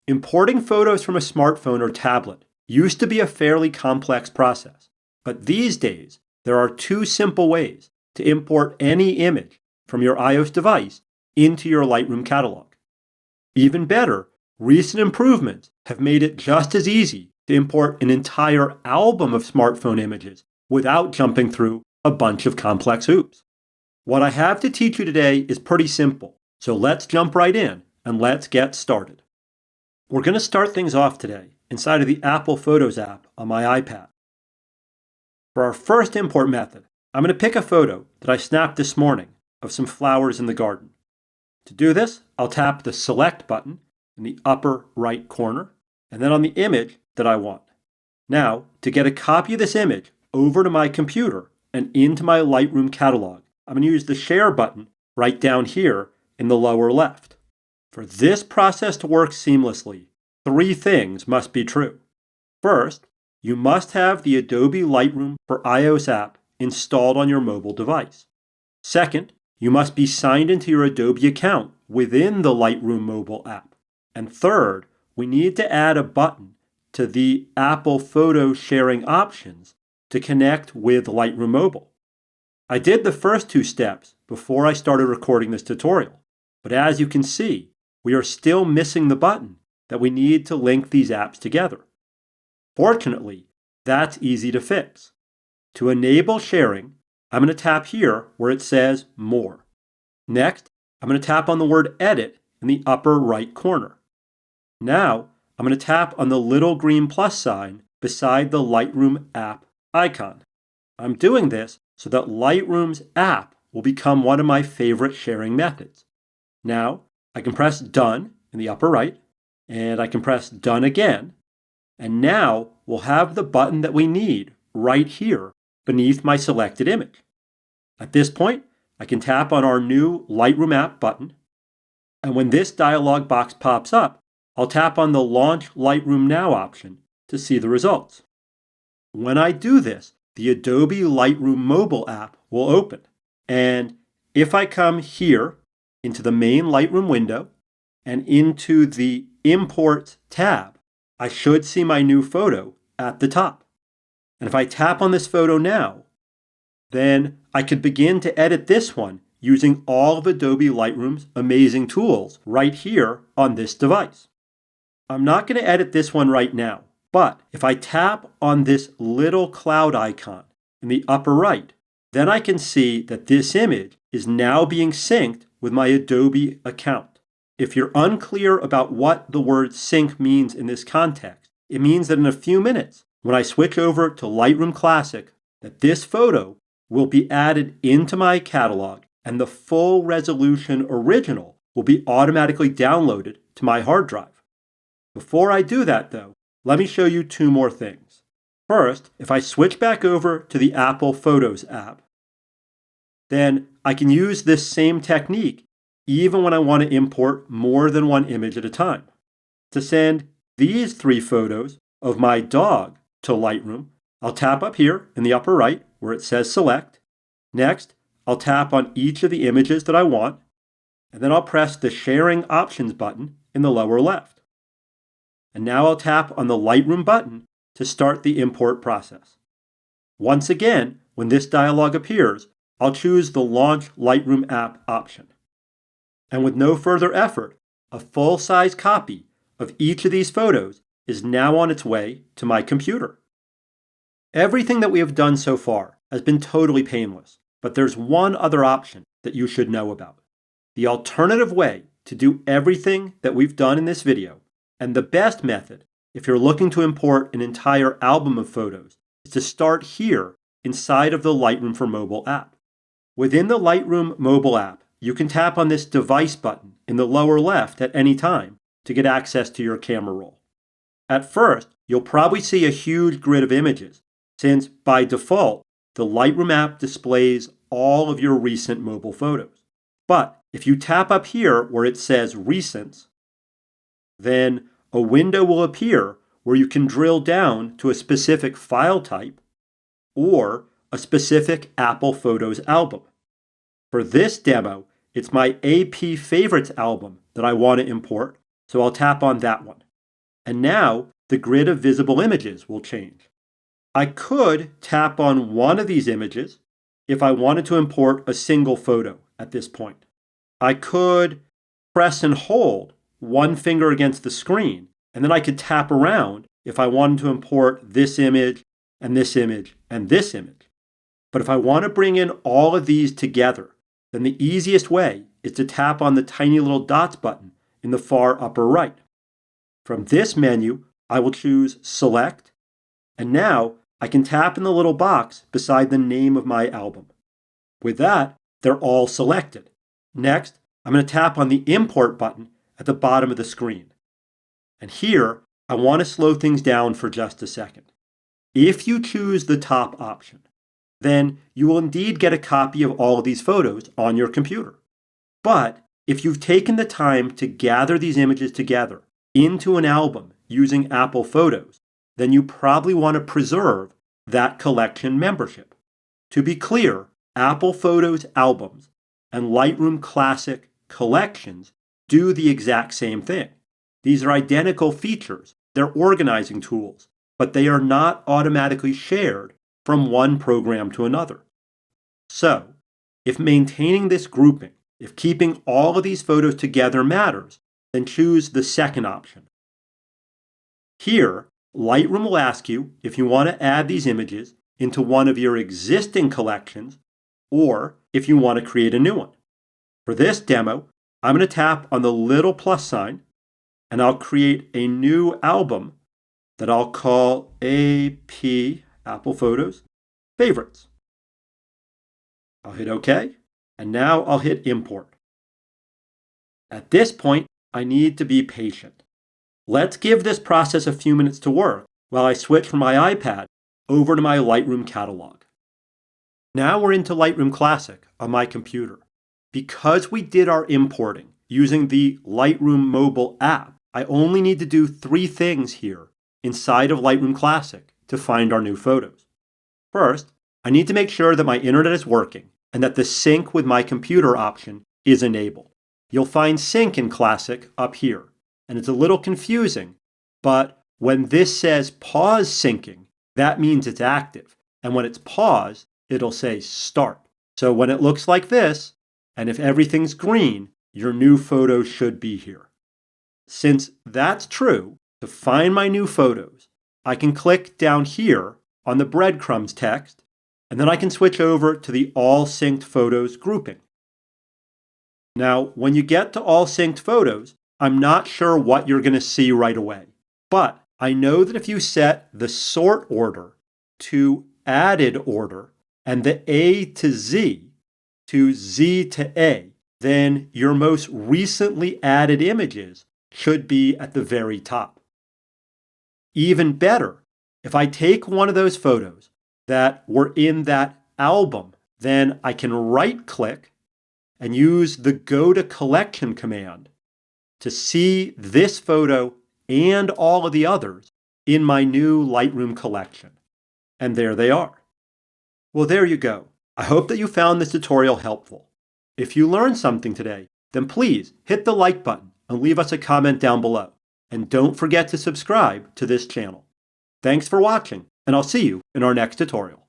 Importing photos from a smartphone or tablet used to be a fairly complex process, but these days there are two simple ways to import any image from your iOS device into your Lightroom catalog. Even better, recent improvements have made it just as easy to import an entire album of smartphone images without jumping through a bunch of complex hoops. What I have to teach you today is pretty simple, so let's jump right in and let's get started. We're going to start things off today inside of the Apple Photos app on my iPad. For our first import method, I'm going to pick a photo that I snapped this morning of some flowers in the garden. To do this, I'll tap the Select button in the upper right corner, and then on the image that I want. Now, to get a copy of this image over to my computer and into my Lightroom catalog, I'm going to use the Share button right down here in the lower left. For this process to work seamlessly, three things must be true. First, you must have the Adobe Lightroom for iOS app installed on your mobile device. Second, you must be signed into your Adobe account within the Lightroom Mobile App. And third, we need to add a button to the Apple Photo sharing options to connect with Lightroom Mobile. I did the first two steps before I started recording this tutorial, but as you can see, we are still missing the button that we need to link these apps together. Fortunately, that's easy to fix. To enable sharing, I'm going to tap here where it says More. Next, I'm going to tap on the word Edit in the upper right corner. Now, I'm going to tap on the little green plus sign beside the Lightroom app icon. I'm doing this so that Lightroom's app will become one of my favorite sharing methods. Now, I can press Done in the upper right, and I can press Done again, and now we'll have the button that we need right here beneath my selected image. At this point, I can tap on our new Lightroom app button, and when this dialog box pops up, I'll tap on the Launch Lightroom Now option to see the results. When I do this, the Adobe Lightroom Mobile app will open, and if I come here into the main Lightroom window and into the Import tab, I should see my new photo at the top. And if I tap on this photo now, then I could begin to edit this one using all of Adobe Lightroom's amazing tools right here on this device. I'm not going to edit this one right now, but if I tap on this little cloud icon in the upper right, then I can see that this image is now being synced with my Adobe account. If you're unclear about what the word sync means in this context, it means that in a few minutes, when I switch over to Lightroom Classic, that this photo will be added into my catalog and the full resolution original will be automatically downloaded to my hard drive. Before I do that though, let me show you two more things. First, if I switch back over to the Apple Photos app, then I can use this same technique even when I want to import more than one image at a time. To send these three photos of my dog to Lightroom, I'll tap up here in the upper right where it says Select. Next, I'll tap on each of the images that I want, and then I'll press the Sharing Options button in the lower left. And now I'll tap on the Lightroom button to start the import process. Once again, when this dialog appears, I'll choose the Launch Lightroom App option. And with no further effort, a full-size copy of each of these photos is now on its way to my computer. Everything that we have done so far has been totally painless, but there's one other option that you should know about. The alternative way to do everything that we've done in this video, and the best method if you're looking to import an entire album of photos, is to start here inside of the Lightroom for Mobile app. Within the Lightroom Mobile app, you can tap on this Device button in the lower left at any time to get access to your camera roll. At first, you'll probably see a huge grid of images, since by default, the Lightroom app displays all of your recent mobile photos. But if you tap up here where it says Recents, then a window will appear where you can drill down to a specific file type or a specific Apple Photos album. For this demo, it's my AP Favorites album that I want to import, so I'll tap on that one. And now the grid of visible images will change. I could tap on one of these images if I wanted to import a single photo at this point. I could press and hold one finger against the screen, and then I could tap around if I wanted to import this image and this image and this image. But if I want to bring in all of these together, then the easiest way is to tap on the tiny little dots button in the far upper right. From this menu, I will choose Select, and now I can tap in the little box beside the name of my album. With that, they're all selected. Next, I'm going to tap on the Import button at the bottom of the screen. And here, I want to slow things down for just a second. If you choose the top option, then you will indeed get a copy of all of these photos on your computer. But if you've taken the time to gather these images together into an album using Apple Photos, then you probably want to preserve that collection membership. To be clear, Apple Photos albums and Lightroom Classic collections do the exact same thing. These are identical features. They're organizing tools, but they are not automatically shared from one program to another. So, if maintaining this grouping, if keeping all of these photos together matters, then choose the second option. Here, Lightroom will ask you if you want to add these images into one of your existing collections or if you want to create a new one. For this demo, I'm going to tap on the little plus sign and I'll create a new album that I'll call AP, Apple Photos, Favorites. I'll hit OK, and now I'll hit Import. At this point, I need to be patient. Let's give this process a few minutes to work while I switch from my iPad over to my Lightroom Catalog. Now we're into Lightroom Classic on my computer. Because we did our importing using the Lightroom Mobile App, I only need to do 3 things here inside of Lightroom Classic to find our new photos. First, I need to make sure that my internet is working and that the sync with my computer option is enabled. You'll find sync in Classic up here, and it's a little confusing, but when this says pause syncing, that means it's active, and when it's paused, it'll say start. So when it looks like this, and if everything's green, your new photo should be here. Since that's true, to find my new photos, I can click down here on the breadcrumbs text, and then I can switch over to the All Synced Photos grouping. Now, when you get to All Synced Photos, I'm not sure what you're going to see right away, but I know that if you set the sort order to added order and the A to Z to Z to A, then your most recently added images should be at the very top. Even better, if I take one of those photos that were in that album, then I can right-click and use the Go to Collection command to see this photo and all of the others in my new Lightroom collection. And there they are. Well, there you go. I hope that you found this tutorial helpful. If you learned something today, then please hit the like button and leave us a comment down below. And don't forget to subscribe to this channel. Thanks for watching, and I'll see you in our next tutorial.